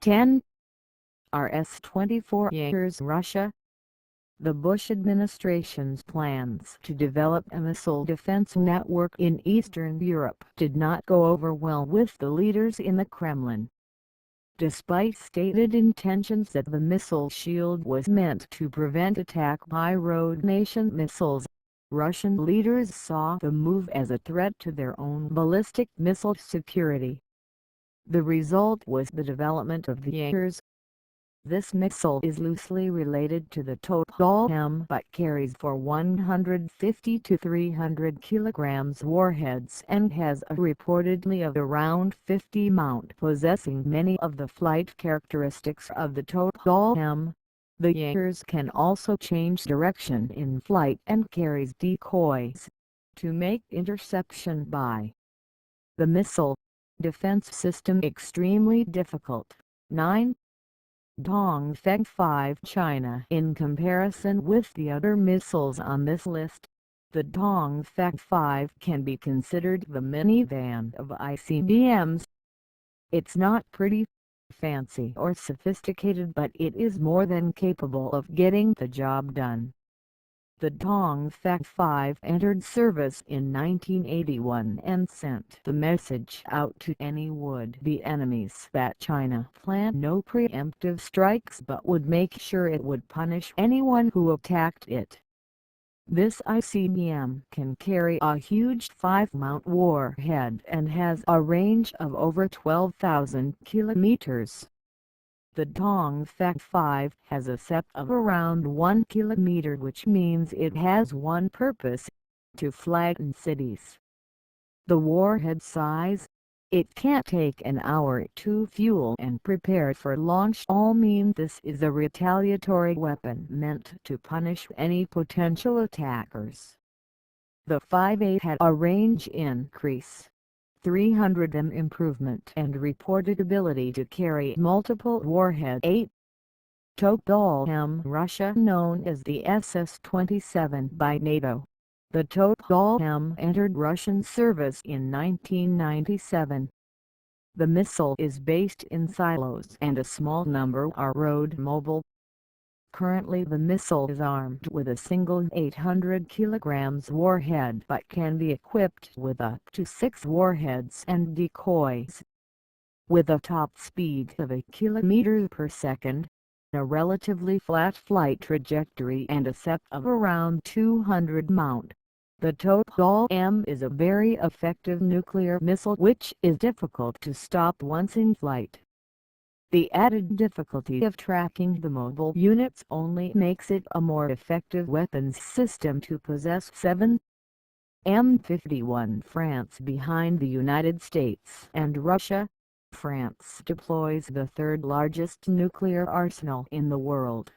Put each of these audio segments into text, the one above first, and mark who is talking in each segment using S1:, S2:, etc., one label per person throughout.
S1: 10. RS-24 Yankers Russia. The Bush administration's plans to develop a missile defense network in Eastern Europe did not go over well with the leaders in the Kremlin. Despite stated intentions that the missile shield was meant to prevent attack by rogue nation missiles, Russian leaders saw the move as a threat to their own ballistic missile security. The result was the development of the Yankers. This missile is loosely related to the Total-M but carries 150 to 300 kilograms warheads and has a reportedly of around 50 mount, possessing many of the flight characteristics of the Total-M. The Yankers can also change direction in flight and carries decoys to make interception by the missile defense system extremely difficult. 9. Dongfeng 5 China. In comparison with the other missiles on this list, the Dongfeng 5 can be considered the minivan of ICBMs. It's not pretty, fancy or sophisticated, but it is more than capable of getting the job done. The Dongfeng 5 entered service in 1981 and sent the message out to any would-be enemies that China planned no preemptive strikes but would make sure it would punish anyone who attacked it. This ICBM can carry a huge 5-mount warhead and has a range of over 12,000 kilometers. The Dongfeng 5 has a SEP of around 1 kilometer, which means it has one purpose: to flatten cities. The warhead size, it can't take an hour to fuel and prepare for launch, all mean this is a retaliatory weapon meant to punish any potential attackers. The 5.8 had a range increase, 300 m improvement, and reported ability to carry multiple warheads. 8. Total-M Russia. Known as the SS-27 by NATO, the Total-M entered Russian service in 1997. The missile is based in silos and a small number are road mobile. Currently the missile is armed with a single 800 kg warhead but can be equipped with up to 6 warheads and decoys. With a top speed of 1 km per second, a relatively flat flight trajectory and a SEP of around 200 mount, the Total-M is a very effective nuclear missile which is difficult to stop once in flight. The added difficulty of tracking the mobile units only makes it a more effective weapons system to possess. 7. M51 France. Behind the United States and Russia, France deploys the third largest nuclear arsenal in the world.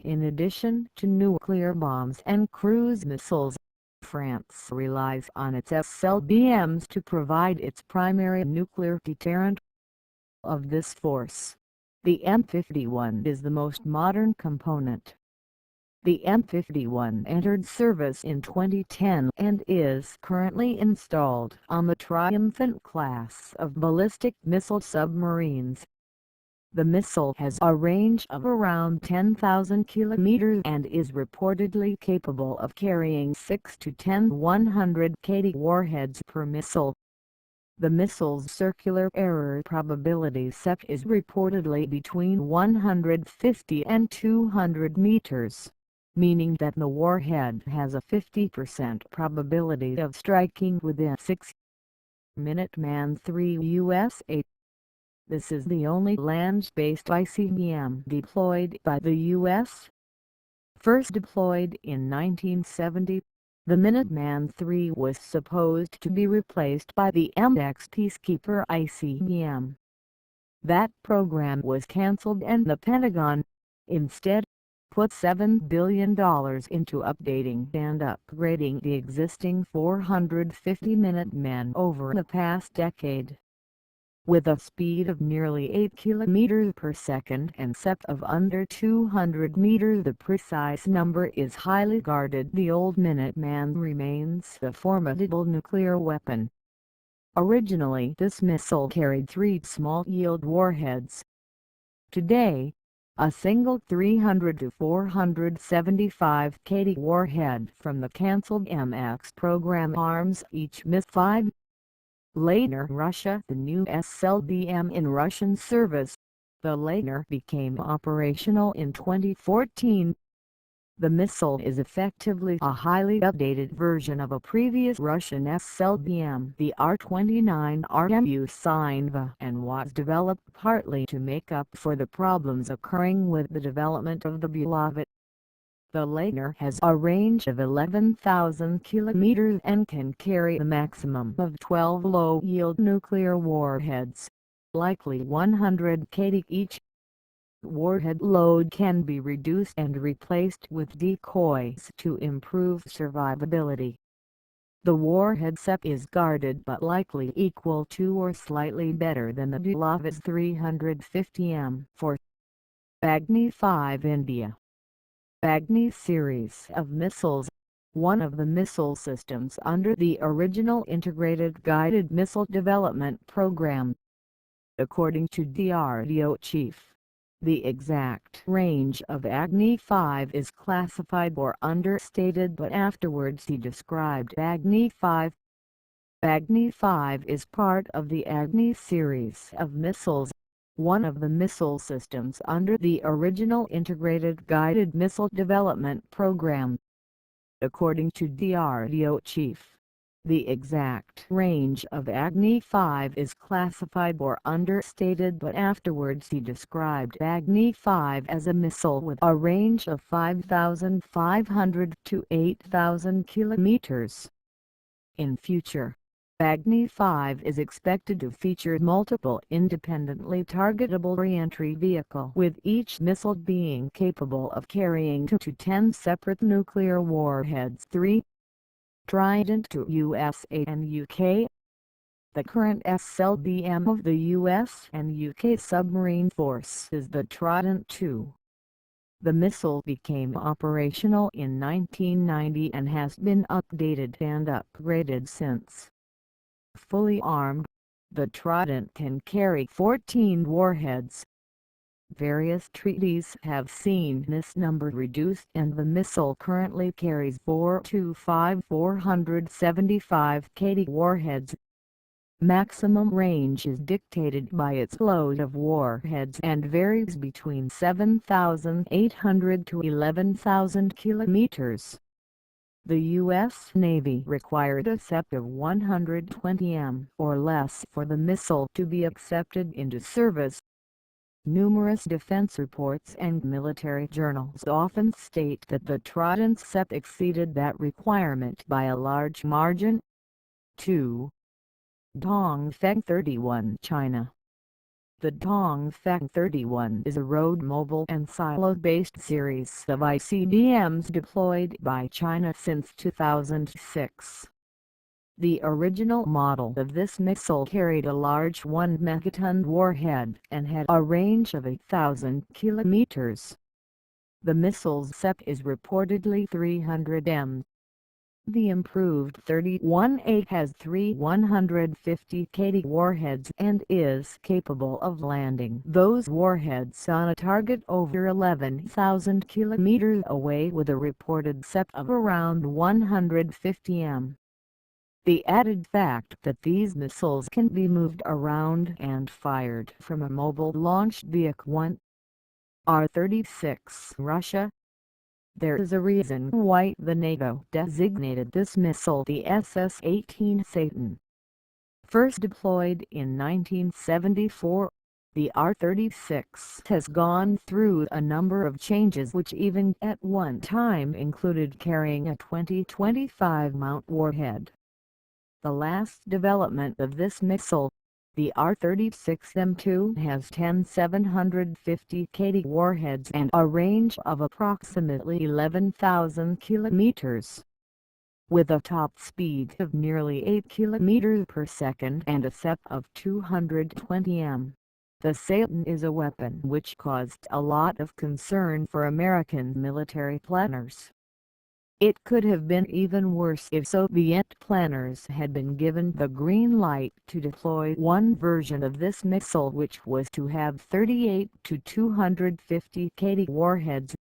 S1: In addition to nuclear bombs and cruise missiles, France relies on its ICBMs to provide its primary nuclear deterrent. Of this force, the M51 is the most modern component. The M51 entered service in 2010 and is currently installed on the Triumphant class of ballistic missile submarines. The missile has a range of around 10,000 kilometers and is reportedly capable of carrying 6 to 10 100 kg warheads per missile. The missile's circular error probability SEP is reportedly between 150 and 200 meters, meaning that the warhead has a 50% probability of striking within 6. Minuteman III USA. This is the only land-based ICBM deployed by the U.S. First deployed in 1970. The Minuteman III was supposed to be replaced by the MX Peacekeeper ICBM. That program was cancelled and the Pentagon, instead, put $7 billion into updating and upgrading the existing 450 Minutemen over the past decade. With a speed of nearly 8 km per second and SEP of under 200 meters, the precise number is highly guarded. The old Minuteman remains a formidable nuclear weapon. Originally this missile carried 3 small-yield warheads, Today, a single 300 to 475 kT warhead from the cancelled MX program arms each MiS-5. Later Russia, the new ICBM in Russian service. The later became operational in 2014. The missile is effectively a highly updated version of a previous Russian ICBM, the R-29RMU-Sinva, and was developed partly to make up for the problems occurring with the development of the Beloved. The later has a range of 11,000 kilometers and can carry a maximum of 12 low-yield nuclear warheads, likely 100 kT each. Warhead load can be reduced and replaced with decoys to improve survivability. The warhead set is guarded but likely equal to or slightly better than the Beloved's 350 M4. Agni 5 India. Agni series of missiles, one of the missile systems under the original Integrated Guided Missile Development Program. According to DRDO Chief, the exact range of Agni 5 is classified or understated, but afterwards he described Agni 5. Agni 5 is part of the Agni series of missiles, one of the missile systems under the original Integrated Guided Missile Development Program. According to DRDO Chief, the exact range of Agni 5 is classified or understated, but afterwards he described Agni 5 as a missile with a range of 5,500 to 8,000 kilometers. In future, Agni 5 is expected to feature multiple independently targetable re-entry vehicles, with each missile being capable of carrying 2 to 10 separate nuclear warheads. 3. Trident to USA and UK. The current ICBM of the US and UK submarine force is the Trident II. The missile became operational in 1990 and has been updated and upgraded since. Fully armed, the Trident can carry 14 warheads. Various treaties have seen this number reduced, and the missile currently carries 4 to 5 475 kT warheads. Maximum range is dictated by its load of warheads and varies between 7,800 to 11,000 kilometers. The U.S. Navy required a SEP of 120 m or less for the missile to be accepted into service. Numerous defense reports and military journals often state that the Trident SEP exceeded that requirement by a large margin. 2. Dongfeng 31 China. The Dongfeng 31 is a road mobile and silo-based series of ICBMs deployed by China since 2006. The original model of this missile carried a large 1 megaton warhead and had a range of 8,000 kilometers. The missile's SEP is reportedly 300 m. The improved 31A has 3 150 kT warheads and is capable of landing those warheads on a target over 11,000 kilometers away with a reported SEP of around 150 m. The added fact that these missiles can be moved around and fired from a mobile launch vehicle. 1. R-36 Russia. There is a reason why the NATO designated this missile the SS-18 Satan. First deployed in 1974, the R-36 has gone through a number of changes which even at one time included carrying a 20-25 mount warhead. The last development of this missile, the R-36M2, has 10 750 kT warheads and a range of approximately 11,000 kilometers. With a top speed of nearly 8 kilometers per second and a SEP of 220 m, the Satan is a weapon which caused a lot of concern for American military planners. It could have been even worse if Soviet planners had been given the green light to deploy one version of this missile, which was to have 38 to 250 kT warheads.